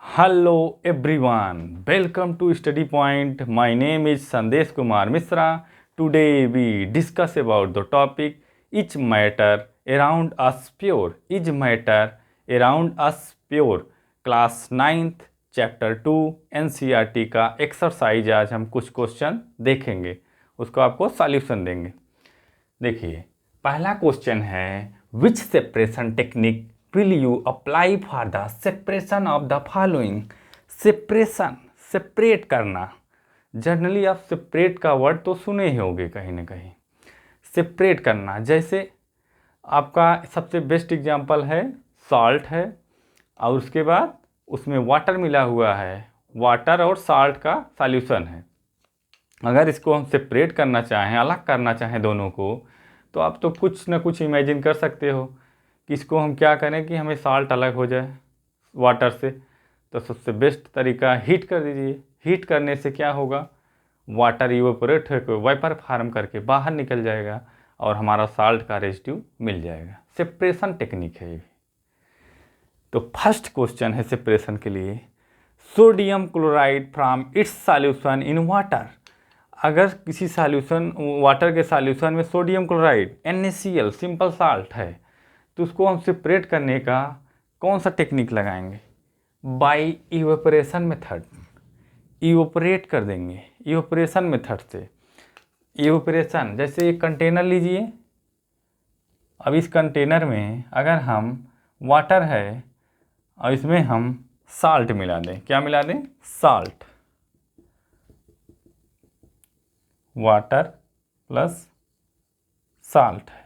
Hello everyone, welcome to Study Point. My name is Sandesh Kumar Misra. Today we discuss about the topic Each Matter Around Us Pure. Each Matter Around Us Pure. Class 9th chapter 2 NCERT का exercise आज हम कुछ question देखेंगे, उसको आपको solution देंगे। देखिए पहला क्वेश्चन है which separation technique will you apply for the separation of the following? Separation, separate करना। जनरली आप सेपरेट का वर्ड तो सुने ही होंगे कहीं ना कहीं। सेपरेट करना, जैसे आपका सबसे बेस्ट एग्जांपल है सॉल्ट है और उसके बाद उसमें वाटर मिला हुआ है, वाटर और सॉल्ट का सॉल्यूशन है। अगर इसको हम सेपरेट करना चाहें, अलग करना चाहें दोनों को, तो आप तो कुछ ना कुछ इमेजिन कर सकते हो कि इसको हम क्या करें कि हमें साल्ट अलग हो जाए वाटर से। तो सबसे बेस्ट तरीका हीट कर दीजिए। हीट करने से क्या होगा, वाटर इवेपोरेट होकर वेपर फार्म करके बाहर निकल जाएगा और हमारा साल्ट का रेसिड्यू मिल जाएगा। सेपरेशन टेक्निक है ये। तो फर्स्ट क्वेश्चन है सेपरेशन के लिए, sodium chloride from its solution in water. अगर किसी सॉल्यूशन, वाटर के सॉल्यूशन में sodium chloride NaCl simple salt है, तो उसको हम सेपरेट करने का कौन सा टेक्निक लगाएंगे? Bye evaporation method. इवेपोरेट कर देंगे इवेपोरेशन मेथड से। इवेपोरेशन, जैसे एक कंटेनर लीजिए। अब इस कंटेनर में अगर हम वाटर है और इसमें हम साल्ट मिला दें, क्या मिला दें? साल्ट। वाटर प्लस साल्ट है।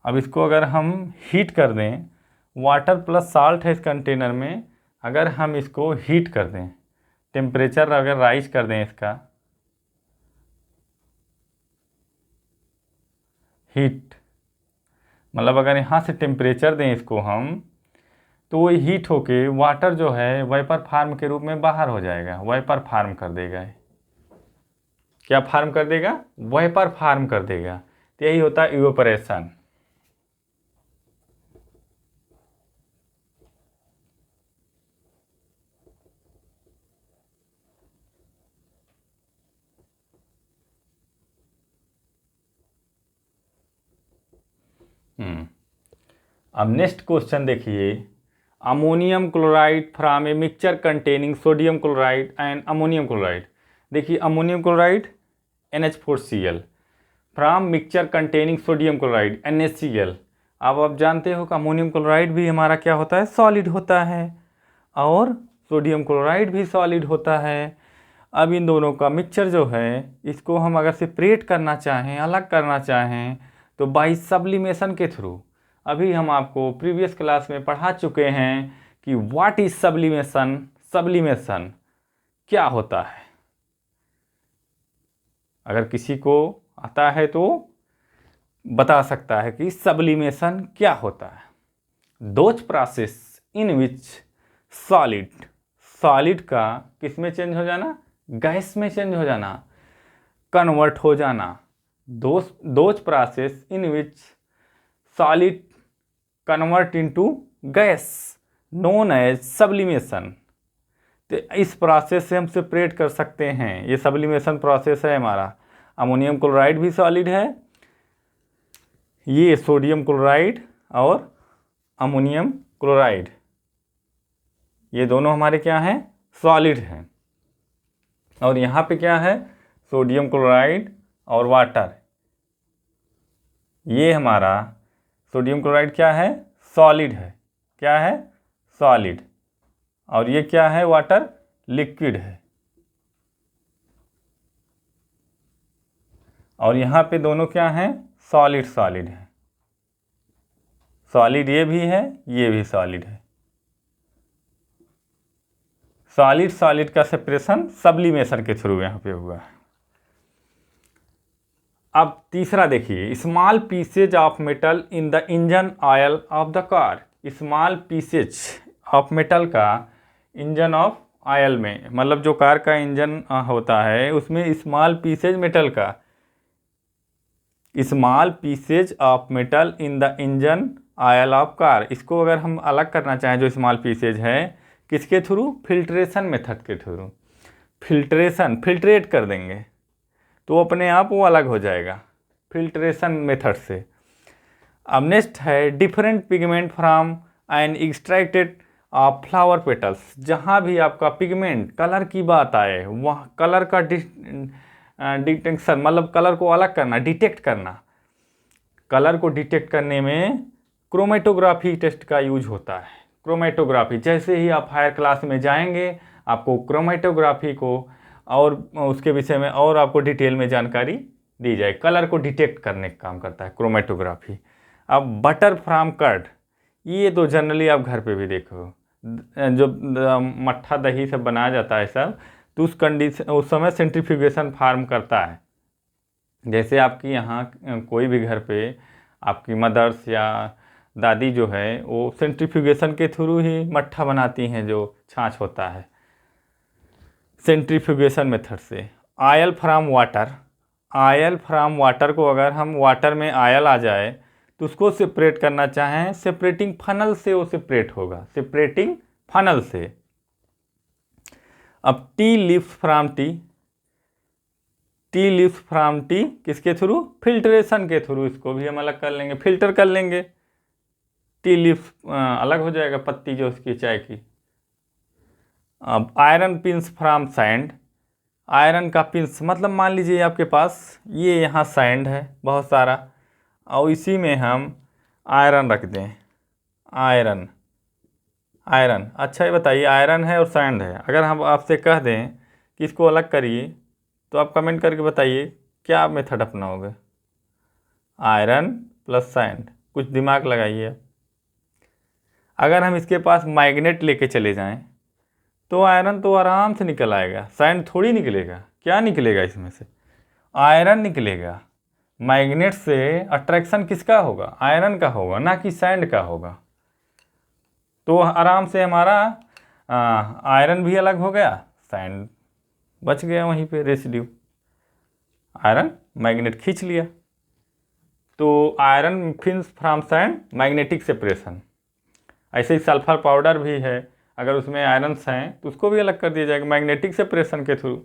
अब इसको अगर हम हीट कर दें, वाटर प्लस साल्ट है इस कंटेनर में, अगर हम इसको हीट कर दें, टेम्परेचर अगर राइज कर दें इसका, हीट मतलब अगर यहाँ से टेम्परेचर दें इसको हम, तो वो हीट होके वाटर जो है वेपर फार्म के रूप में बाहर हो जाएगा, वेपर फार्म कर देगा। क्या फार्म कर देगा? वेपर फार्म कर देगा। तो यही होता है इवेपोरेशन। अब नेक्स्ट क्वेश्चन देखिए, ammonium chloride from a mixture containing sodium chloride and ammonium chloride. देखिए ammonium chloride NH4Cl from mixture containing sodium chloride NaCl। अब आप जानते हो कि अमोनियम क्लोराइड भी हमारा क्या होता है? सॉलिड होता है, और सोडियम क्लोराइड भी सॉलिड होता है। अब इन दोनों का मिक्सचर जो है, इसको हम अगर सेपरेट करना चाहें, अलग करना चाहें, तो बाई सब्लिमेशन के थ्रू। अभी हम आपको प्रीवियस क्लास में पढ़ा चुके हैं कि व्हाट इज सब्लिमेशन। सब्लिमेशन क्या होता है? अगर किसी को आता है तो बता सकता है कि सब्लिमेशन क्या होता है। Those process in which solid, solid का किस में चेंज हो जाना? गैस में चेंज हो जाना, कन्वर्ट हो जाना। Those process in which solid convert into gas known as sublimation. तो इस प्रोसेस से हम सेपरेट कर सकते हैं। ये सब्लिमेशन प्रोसेस है हमारा। अमोनियम क्लोराइड भी सॉलिड है, ये सोडियम क्लोराइड और अमोनियम क्लोराइड, ये दोनों हमारे क्या हैं? सॉलिड हैं। और यहाँ पे क्या है? सोडियम क्लोराइड और वाटर। ये हमारा सोडियम क्लोराइड क्या है? सॉलिड है। क्या है? सॉलिड। और ये क्या है? वाटर, लिक्विड है। और यहाँ पे दोनों क्या हैं? सॉलिड सॉलिड है। सॉलिड ये भी है, ये भी सॉलिड है। सॉलिड सॉलिड का सेपरेशन सब्लिमेशन के थ्रू यहाँ पे हुआ है। अब तीसरा देखिए, small pieces of metal in the engine oil of the car. Small pieces of metal का इंजन ऑफ ऑयल में, मतलब जो कार का इंजन होता है उसमें स्मॉल पीसेज मेटल का, small pieces of metal in the engine oil of car, इसको अगर हम अलग करना चाहें जो स्मॉल पीसेज है, किसके थ्रू? फिल्ट्रेशन मेथड के थ्रू। फिल्ट्रेट कर देंगे तो अपने आप वो अलग हो जाएगा फिल्ट्रेशन मेथड से। अब नेक्स्ट है different pigment from and extracted flower petals. जहाँ भी आपका पिगमेंट कलर की बात आए, वहाँ कलर का डिटेक्शन, मतलब कलर को अलग करना, डिटेक्ट करना। कलर को डिटेक्ट करने में क्रोमेटोग्राफी टेस्ट का यूज होता है। क्रोमेटोग्राफी, जैसे ही आप हायर क्लास में जाएंगे आपको क्रोमेटोग्राफी को और उसके विषय में और आपको डिटेल में जानकारी दी जाए। कलर को डिटेक्ट करने का काम करता है क्रोमेटोग्राफी। अब बटर फ्रॉम कर्ड, ये तो जनरली आप घर पे भी देखो, जो मट्ठा दही से बनाया जाता है सब, तो उस समय सेंट्रीफ्यूगेशन फार्म करता है। जैसे आपकी यहाँ कोई भी घर पे आपकी मदर्स या दादी जो है वो सेंट्रीफ्यूगेशन के थ्रू ही मट्ठा बनाती हैं, जो छाछ होता है, सेंट्रीफ्यूगेशन मेथड से। Oil from water, oil from water को अगर हम वाटर में ऑयल आ जाए तो उसको सेपरेट करना चाहें, सेपरेटिंग फनल से वो सेपरेट होगा, सेपरेटिंग फनल से। अब tea leaves from T, tea leaves from T किसके थ्रू? फिल्ट्रेशन के थ्रू। इसको भी हम अलग कर लेंगे, फिल्टर कर लेंगे, टी लीव्स अलग हो जाएगा, पत्ती जो उसकी चाय की। अब iron pins from sand, iron का पिंस मतलब मान लीजिए आपके पास ये यहाँ सैंड है बहुत सारा और इसी में हम आयरन रख दें, आयरन, आयरन। अच्छा ये बताइए, आयरन है और सैंड है, अगर हम आपसे कह दें कि इसको अलग करिए तो आप कमेंट करके बताइए क्या मेथड अपनाओगे? आयरन प्लस सैंड, कुछ दिमाग लगाइए। अगर हम इसके पास मैग्नेट लेके चले जाएं तो आयरन तो आराम से निकल आएगा, सैंड थोड़ी निकलेगा। क्या निकलेगा इसमें से? आयरन निकलेगा। मैग्नेट से अट्रैक्शन किसका होगा? आयरन का होगा, ना कि सैंड का होगा। तो आराम से हमारा आयरन भी अलग हो गया, सैंड बच गया वहीं पे रेसिड्यू। आयरन मैग्नेट खींच लिया, तो iron fins from sand, magnetic separation. ऐसे ही सल्फर पाउडर भी है, अगर उसमें आयरन्स हैं तो उसको भी अलग कर दिया जाएगा मैग्नेटिक सेपरेशन के थ्रू।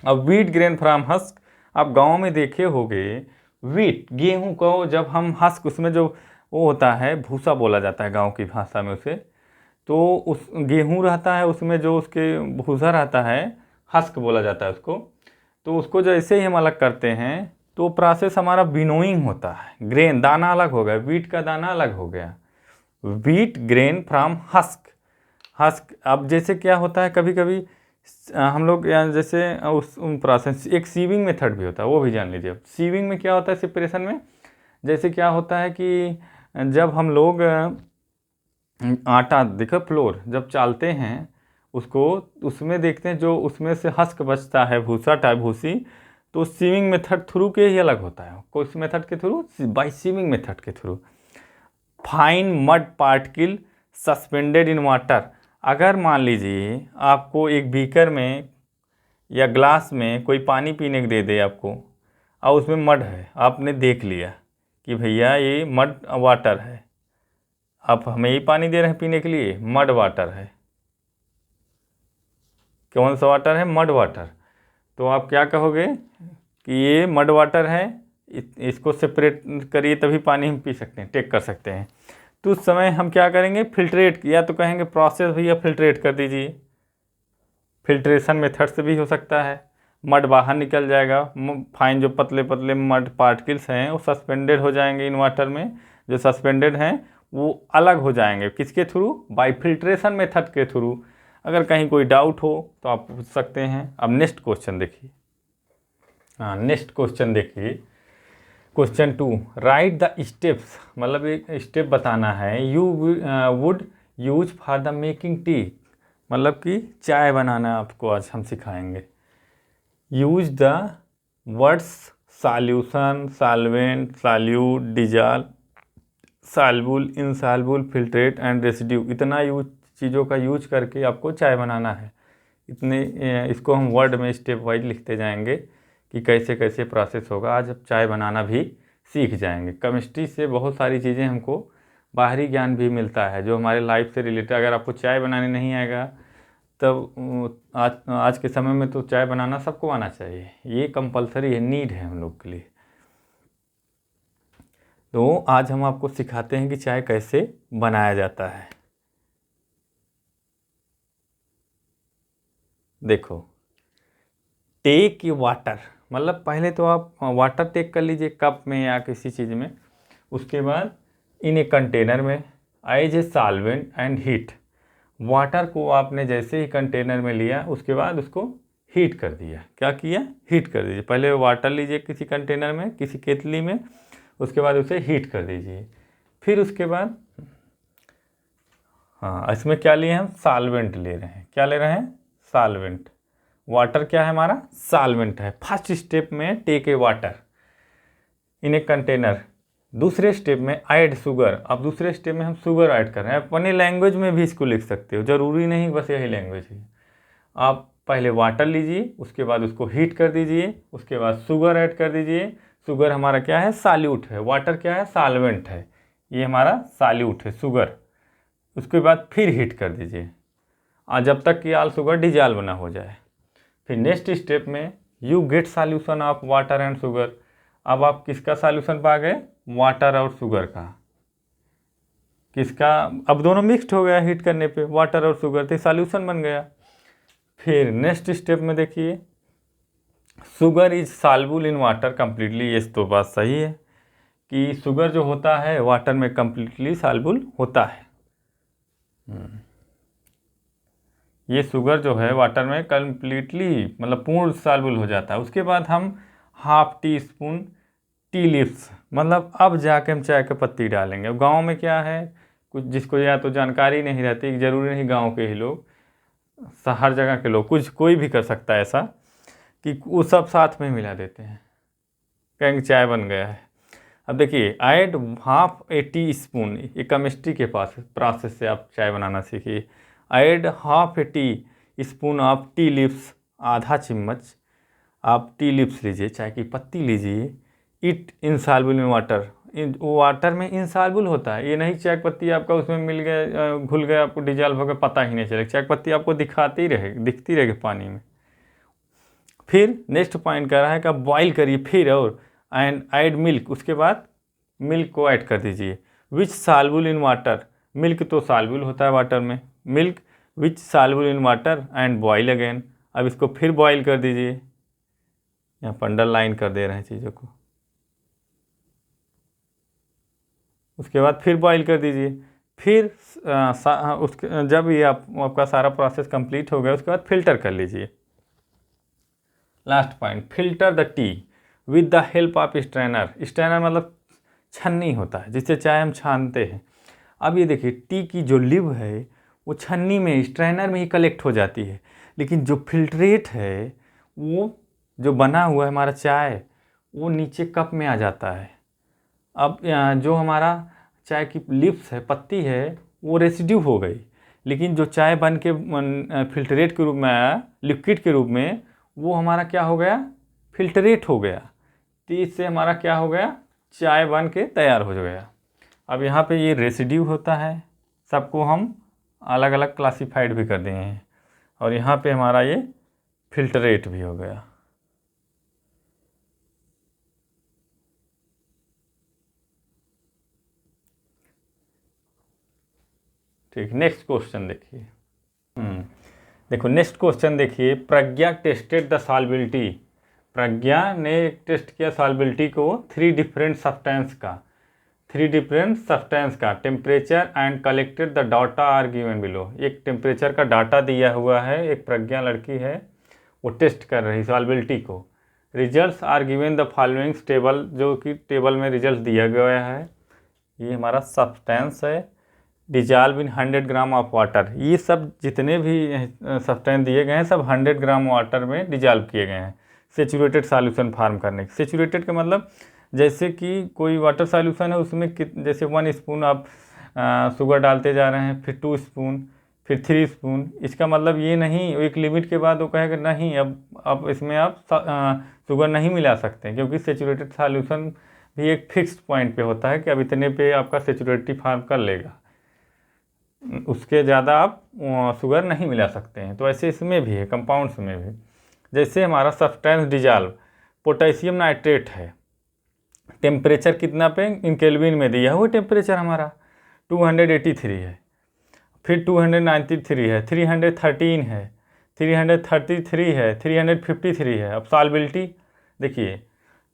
अब वीट ग्रेन फ्रॉम हस्क, आप गांव में देखे होंगे वीट, गेहूं को जब हम हस्क, उसमें जो वो होता है भूसा बोला जाता है गांव की भाषा में उसे, तो उस गेहूं रहता है उसमें जो उसके भूसा रहता है, हस्क बोला जाता है उसको। तो उसको जैसे ही हम अलग करते हैं तो प्रोसेस हमारा विनोइंग होता है, ग्रेन दाना अलग हो गया, वीट का दाना अलग हो गया। Wheat grain from husk, husk. अब जैसे क्या होता है कभी कभी हम लोग जैसे उस प्रोसेस, एक सीविंग मेथड भी होता है, वो भी जान लीजिए। सीविंग में क्या होता है सेपरेशन में? जैसे क्या होता है कि जब हम लोग आटा देखो फ्लोर जब चालते हैं उसको, उसमें देखते हैं जो उसमें से हस्क बचता है, भूसा टाइप भूसी, तो सीविंग मेथड थ्रू के ही अलग होता है। किस मेथड के थ्रू? बाय सीविंग मेथड के through. Fine mud particle suspended in water, अगर मान लीजिए आपको एक बीकर में या ग्लास में कोई पानी पीने के दे दे आपको और उसमें मड है, आपने देख लिया कि भैया ये मड वाटर है, आप हमें ही पानी दे रहे हैं पीने के लिए, मड वाटर है। कौन सा वाटर है? Mud water. तो आप क्या कहोगे कि ये मड वाटर है, इसको सेपरेट करिए तभी पानी हम पी सकते हैं, टेक कर सकते हैं। तो उस समय हम क्या करेंगे? फिल्ट्रेट, या तो कहेंगे प्रोसेस भैया फिल्ट्रेट कर दीजिए, फिल्ट्रेशन मेथड से भी हो सकता है। मड बाहर निकल जाएगा, फाइन जो पतले पतले मड पार्टिकल्स हैं वो सस्पेंडेड हो जाएंगे इन वाटर में, जो सस्पेंडेड हैं वो अलग हो जाएंगे। किसके थ्रू? बाय फिल्ट्रेशन मेथड के थ्रू। अगर कहीं कोई डाउट हो तो आप पूछ सकते हैं। अब नेक्स्ट क्वेश्चन देखिए, नेक्स्ट क्वेश्चन देखिए, क्वेश्चन 2, राइट द स्टेप्स, मतलब एक स्टेप बताना है, you would use for the making tea, मतलब कि चाय बनाना आपको आज हम सिखाएंगे। Use the words solution, solvent, solute, dissolve, soluble, insoluble, filtrate and residue, इतना यूज चीज़ों का यूज करके आपको चाय बनाना है। इतने इसको हम वर्ड में स्टेप वाइज लिखते जाएंगे कि कैसे कैसे प्रोसेस होगा। आज अब चाय बनाना भी सीख जाएंगे। केमिस्ट्री से बहुत सारी चीज़ें हमको बाहरी ज्ञान भी मिलता है जो हमारे लाइफ से रिलेटेड। अगर आपको चाय बनाने नहीं आएगा तब आज के समय में तो चाय बनाना सबको आना चाहिए, ये कंपलसरी है, नीड है हम लोग के लिए। तो आज हम आपको सिखाते हैं कि चाय कैसे बनाया जाता है। देखो, टेक वाटर, मतलब पहले तो आप वाटर टेक कर लीजिए कप में या किसी चीज़ में। उसके बाद इन ए कंटेनर में as a solvent and heat. Water को आपने जैसे ही कंटेनर में लिया उसके बाद उसको हीट कर दिया। क्या किया? हीट कर दीजिए। पहले वाटर लीजिए किसी कंटेनर में, किसी केतली में, उसके बाद उसे हीट कर दीजिए। फिर उसके बाद इसमें क्या लिए हम? सॉल्वेंट ले रहे हैं। क्या ले रहे हैं? सॉल्वेंट। वाटर क्या है हमारा? सॉल्वेंट है। फर्स्ट स्टेप में take a water in a container. दूसरे स्टेप में ऐड शुगर। अब दूसरे स्टेप में हम शुगर ऐड कर रहे हैं। अपनी लैंग्वेज में भी इसको लिख सकते हो, ज़रूरी नहीं बस यही लैंग्वेज है। आप पहले वाटर लीजिए, उसके बाद उसको हीट कर दीजिए, उसके बाद शुगर ऐड कर दीजिए। शुगर हमारा क्या है? साल्यूट है। वाटर क्या है? सॉल्वेंट है। ये हमारा साल्यूट है शुगर। उसके बाद फिर हीट कर दीजिए जब तक कि ऑल शुगर डिजॉल्व ना हो जाए। फिर नेक्स्ट स्टेप में you get solution of water and sugar. अब आप किसका सॉल्यूशन पा गए? वाटर और शुगर का। किसका? अब दोनों मिक्स्ड हो गया हीट करने पे, वाटर और शुगर, तो सॉल्यूशन बन गया। फिर नेक्स्ट स्टेप में देखिए, sugar is soluble in water completely. ये तो बात सही है कि शुगर जो होता है वाटर में कम्प्लीटली सॉल्युबल होता है। ये शुगर जो है वाटर में कम्प्लीटली मतलब पूर्ण सॉल्युबल हो जाता है। उसके बाद हम half tea spoon tea leaves, मतलब अब जाके हम चाय की पत्ती डालेंगे। गांव में क्या है, कुछ जिसको या तो जानकारी नहीं रहती, ज़रूरी नहीं गांव के ही लोग, हर जगह के लोग, कुछ कोई भी कर सकता है ऐसा कि वो सब साथ में मिला देते हैं, कहेंगे चाय बन गया है। अब देखिए, add half A tea spoon, ये केमिस्ट्री के पास प्रोसेस से आप चाय बनाना सीखिए। Add half A tea spoon of tea leaves, आधा चम्मच आप टी लीव्स लीजिए, चाय की पत्ती लीजिए। It insoluble in water, water में इनसॉल्युबल होता है। ये नहीं चाय पत्ती आपका उसमें मिल गया, घुल गया, आपको डिजॉल्व हो गया, पता ही नहीं चलेगा। चाय पत्ती आपको दिखती रहेगी पानी में। फिर नेक्स्ट पॉइंट कह रहा है कि बॉईल करिए फिर और एंड ऐड मिल्क। उसके बाद मिल्क को ऐड कर दीजिए। विच सॉल्युबल इन वाटर, मिल्क तो सॉल्युबल होता है वाटर में। Milk which soluble in water and boil again. अब इसको फिर बॉईल कर दीजिए। यहाँ पर अंडरलाइन कर दे रहे हैं चीज़ों को। उसके बाद फिर बॉईल कर दीजिए। फिर उसके जब ये आपका सारा प्रोसेस कंप्लीट हो गया उसके बाद फ़िल्टर कर लीजिए। Last point, filter the T with the help of strainer. Strainer मतलब छन्नी होता है जिससे चाय हम छानते हैं। अब ये देखिए, टी की जो लिव है वो छन्नी में, स्ट्रेनर में ही कलेक्ट हो जाती है, लेकिन जो फिल्ट्रेट है वो जो बना हुआ है हमारा चाय, वो नीचे कप में आ जाता है। अब जो हमारा चाय की लिप्स है, पत्ती है, वो रेसिड्यू हो गई, लेकिन जो चाय बन के फिल्ट्रेट के रूप में आया, लिक्विड के रूप में, वो हमारा क्या हो गया? फिल्ट्रेट हो गया। तो इससे हमारा क्या हो गया? चाय बन के तैयार हो गया। अब यहाँ पे ये रेसिड्यू होता है, सबको हम अलग अलग क्लासीफाइड भी कर दिए हैं, और यहाँ पे हमारा ये फिल्ट्रेट भी हो गया। ठीक, नेक्स्ट क्वेश्चन देखिए। देखो नेक्स्ट क्वेश्चन देखिए, Pragya tested the solubility. Pragya ने टेस्ट किया सॉल्युबिलिटी को थ्री डिफरेंट सब्सटेंस का temperature and collected the data are given below. एक टेम्परेचर का डाटा दिया हुआ है, एक प्रज्ञा लड़की है वो टेस्ट कर रही सॉल्युबिलिटी को। Results are given the following table, जो कि टेबल में रिजल्ट दिया गया है। ये हमारा सब्सटेंस है, dissolve in 100 gram of water. ये सब जितने भी सब्सटेंस दिए गए हैं सब 100 ग्राम वाटर में डिजॉल्व किए गए हैं सेचुरेटेड सॉल्यूशन फार्म करने। सेचुरेटेड का मतलब जैसे कि कोई वाटर सॉल्यूशन है उसमें जैसे 1 स्पून आप शुगर डालते जा रहे हैं, फिर 2 स्पून, फिर 3 स्पून। इसका मतलब ये नहीं एक लिमिट के बाद वो कहेगा नहीं अब इसमें आप शुगर नहीं मिला सकते, क्योंकि सेचुरेटेड सॉल्यूशन भी एक फिक्स्ड पॉइंट पे होता है कि अब इतने पे आपका सेचुरेटिव फॉर्म कर लेगा, उसके ज़्यादा आप शुगर नहीं मिला सकते हैं। तो ऐसे इसमें भी है, कंपाउंड्स में भी। जैसे हमारा सब्सटेंस डिजॉल्व पोटेशियम नाइट्रेट है, टेम्परेचर कितना पे इन केल्विन में दिया हुआ टेम्परेचर हमारा 283 है, फिर 293 है, 313 है, 333 है, 353 है। अब सॉल्बिलिटी देखिए,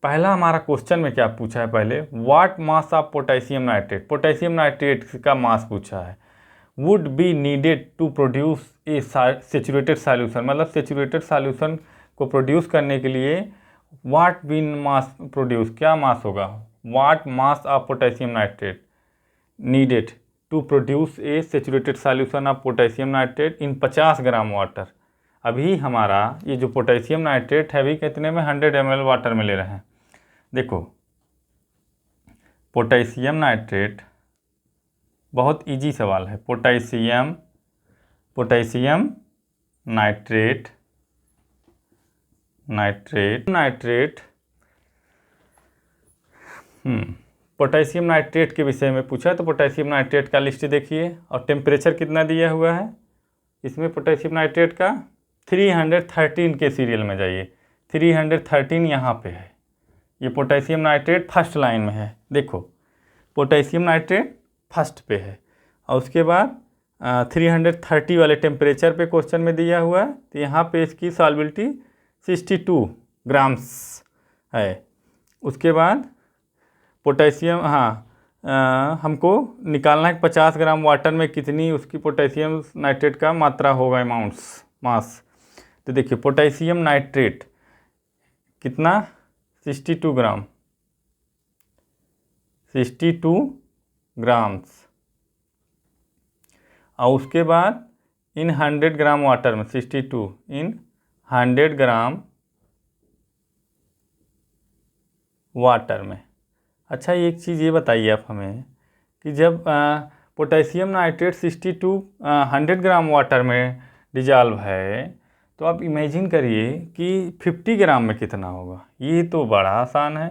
पहला हमारा क्वेश्चन में क्या पूछा है, पहले what mass of potassium nitrate, potassium nitrate का मास पूछा है, would be needed to produce a saturated solution, मतलब सेचुरेटेड सॉल्यूशन को प्रोड्यूस करने के लिए व्हाट बी मास प्रोड्यूस, क्या मास होगा, what mass of potassium nitrate needed to produce a saturated solution of potassium nitrate in 50 gram water. अभी हमारा ये जो पोटेशियम नाइट्रेट है अभी कितने में, 100 ml वाटर में ले रहे हैं। देखो पोटेशियम नाइट्रेट बहुत इजी सवाल है, पोटेशियम नाइट्रेट पोटेशियम नाइट्रेट के विषय में पूछा तो पोटेशियम नाइट्रेट का लिस्ट देखिए, और टेम्परेचर कितना दिया हुआ है इसमें पोटेशियम नाइट्रेट का, 313 के सीरियल में जाइए, 313 यहाँ पे है। ये पोटेशियम नाइट्रेट फर्स्ट लाइन में है, देखो पोटेशियम नाइट्रेट फर्स्ट पे है, और उसके बाद 330 वाले टेम्परेचर पे क्वेश्चन में दिया हुआ है, तो यहाँ पे इसकी सॉल्बिलिटी 62 ग्राम्स है। उसके बाद पोटेशियम हमको निकालना है 50 ग्राम वाटर में कितनी उसकी पोटेशियम नाइट्रेट का मात्रा होगा, अमाउंट्स मास। तो देखिए पोटेशियम नाइट्रेट कितना, 62 ग्राम, 62 ग्राम्स, और उसके बाद इन 100 ग्राम वाटर में 62 इन 100 ग्राम वाटर में। अच्छा एक चीज़ ये बताइए आप हमें कि जब पोटेशियम नाइट्रेट 100 ग्राम वाटर में डिजॉल्व है, तो आप इमेजिन करिए कि 50 ग्राम में कितना होगा। ये तो बड़ा आसान है,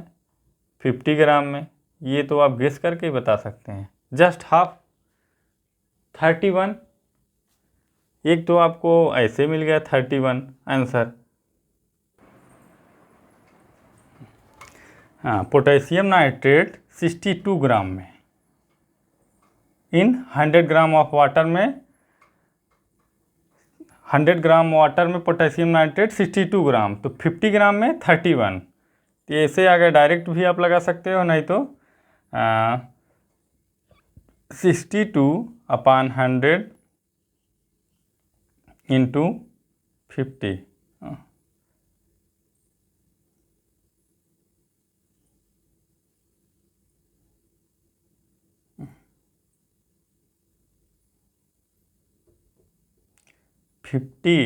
50 ग्राम में ये तो आप गेस करके ही बता सकते हैं, जस्ट हाफ 31। एक तो आपको ऐसे मिल गया 31 आंसर। हाँ, पोटेशियम नाइट्रेट 62 ग्राम में इन 100 ग्राम ऑफ वाटर में, 100 ग्राम वाटर में पोटेशियम नाइट्रेट 62 ग्राम, तो 50 ग्राम में 31। तो ऐसे अगर डायरेक्ट भी आप लगा सकते हो, नहीं तो 62/100 इंटू 50। फिफ्टी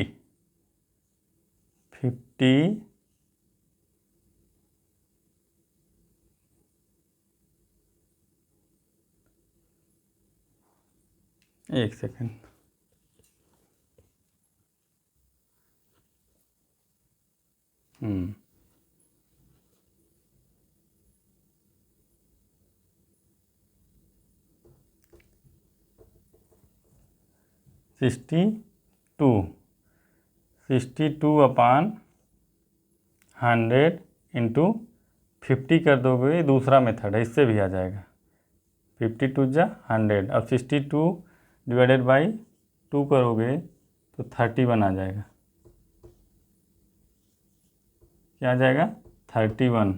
एक सेकेंड, हम्म 62/100 इंटू 50 कर दोगे, ये दूसरा मेथड है, इससे भी आ जाएगा। 52 जा 100, अब 62 डिवाइडेड बाई 2 करोगे तो 31 आ जाएगा। क्या आ जाएगा, 31।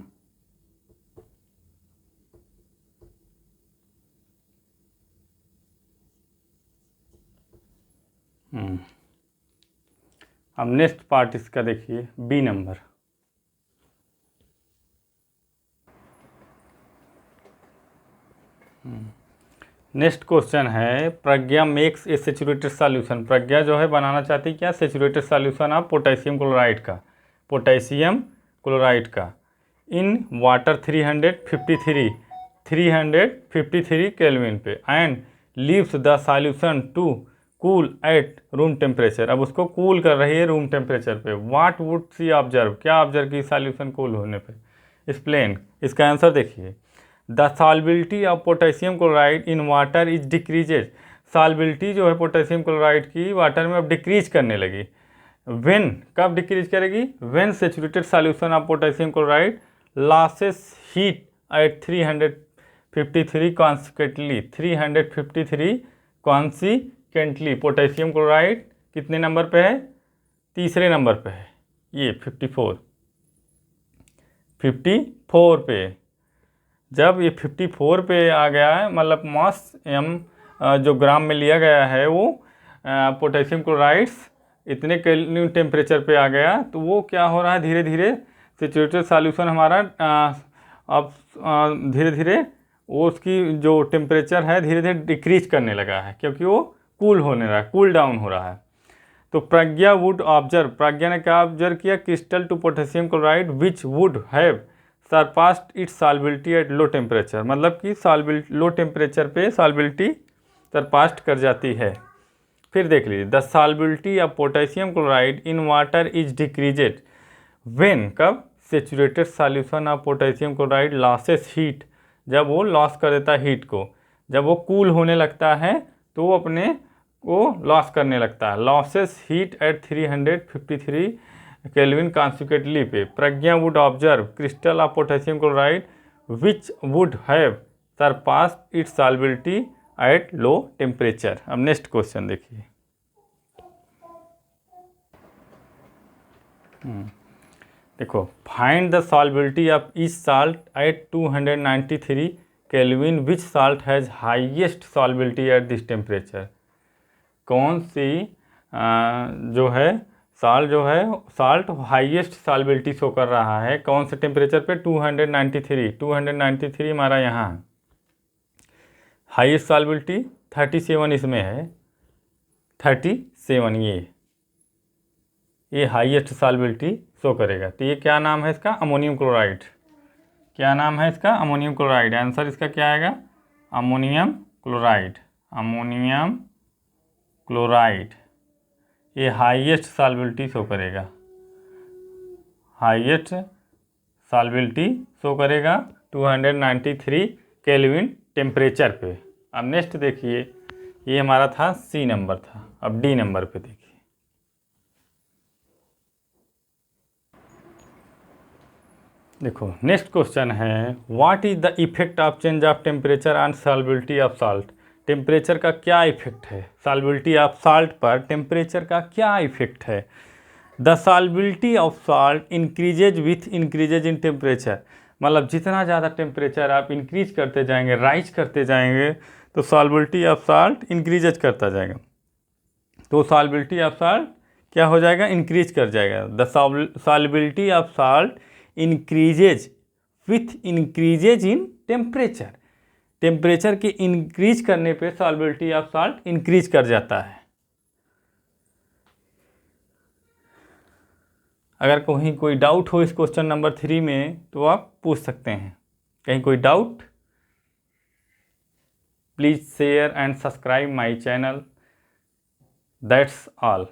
अब नेक्स्ट पार्ट इसका देखिए, बी नंबर। नेक्स्ट क्वेश्चन है, Pragya makes a saturated solution. Pragya जो है बनाना चाहती है क्या, saturated solution of potassium chloride का, पोटेशियम क्लोराइड का इन वाटर 353 केल्विन पे, and leaves the solution to cool at room temperature. अब उसको कूल कर रही है रूम टेम्परेचर पे। व्हाट वुड सी ऑब्जर्व, क्या ऑब्जर्व की सॉल्यूशन कूल होने पे, एक्सप्लेन। इसका आंसर देखिए, the solubility of potassium chloride in water is decreases. Solubility जो है पोटेशियम क्लोराइड की वाटर में अब डिक्रीज करने लगी। व्हेन, कब डिक्रीज करेगी? When saturated solution of potassium chloride losses heat at 353 consequently. 353 consequently. Potassium chloride कितने नंबर पे है? तीसरे नंबर पे है। ये 54 पे। जब ये 54 पे आ गया है, मतलब मास एम जो ग्राम में लिया गया है वो पोटेशियम क्लोराइड्स इतने केल्विन टेम्परेचर पे आ गया, तो वो क्या हो रहा है, धीरे धीरे सैचुरेटेड सॉल्यूशन हमारा अब धीरे धीरे वो उसकी जो टेम्परेचर है धीरे धीरे डिक्रीज करने लगा है, क्योंकि वो कूल होने रहा है, कूल डाउन हो रहा है। तो प्रज्ञा वुड ऑब्जर्व, प्रज्ञा ने क्या ऑब्जर्व किया? Crystal to potassium chloride which would have surpassed its solubility at low temperature. मतलब कि सॉल्बिलिटी लो टेम्परेचर पे सॉल्बिलिटी सरपास्ट कर जाती है। फिर देख लीजिए, the solubility of potassium chloride in water is decreased when, कब? Saturated solution of potassium chloride losses heat, जब वो लॉस कर देता है हीट को, जब वो कूल होने लगता है तो वो अपने को लॉस करने लगता है। Losses heat at 353 kelvin consequently पे। Pragya would observe crystal of potassium chloride which would have surpassed its solubility at low temperature. अब नेक्स्ट क्वेश्चन देखिए, देखो, find the solubility of each salt at 293 kelvin which salt has highest solubility at this temperature. कौन सी जो है salt highest सॉल्बिलिटी show कर रहा है, कौन से टेम्परेचर पे? 293 हमारा यहाँ हाईएस्ट सॉल्बिलिटी 37 इसमें है, 37 ये हाईएस्ट सॉल्बिलिटी शो करेगा। तो ये क्या नाम है इसका? Ammonium chloride. क्या नाम है इसका? Ammonium chloride. आंसर इसका क्या आएगा? Ammonium chloride. अमोनियम क्लोराइड ये हाईएस्ट सॉल्बिलिटी शो करेगा, हाईएस्ट सॉल्बिलिटी शो करेगा 293 केल्विन टेम्परेचर पे। अब नेक्स्ट देखिए, ये हमारा था सी नंबर था। अब डी नंबर पे देखिए, देखो नेक्स्ट क्वेश्चन है, what is the effect of change of temperature on solubility of salt. Temperature का क्या इफेक्ट है सॉल्बिलिटी ऑफ साल्ट पर? टेम्परेचर का क्या इफेक्ट है? The solubility of salt increases with increases in temperature. मतलब जितना ज़्यादा टेम्परेचर आप इंक्रीज करते जाएंगे, राइज करते जाएंगे, तो सॉल्बिलिटी ऑफ साल्ट इंक्रीजेज करता जाएगा। तो सॉल्बिलिटी ऑफ साल्ट क्या हो जाएगा? इंक्रीज कर जाएगा। The solubility of salt increases with increases in temperature. Temperature के इंक्रीज करने पे सॉल्बिलिटी ऑफ साल्ट इंक्रीज कर जाता है। अगर कहीं कोई डाउट हो इस क्वेश्चन नंबर 3 में तो आप पूछ सकते हैं। कहीं कोई doubt? Please share and subscribe my channel. That's all.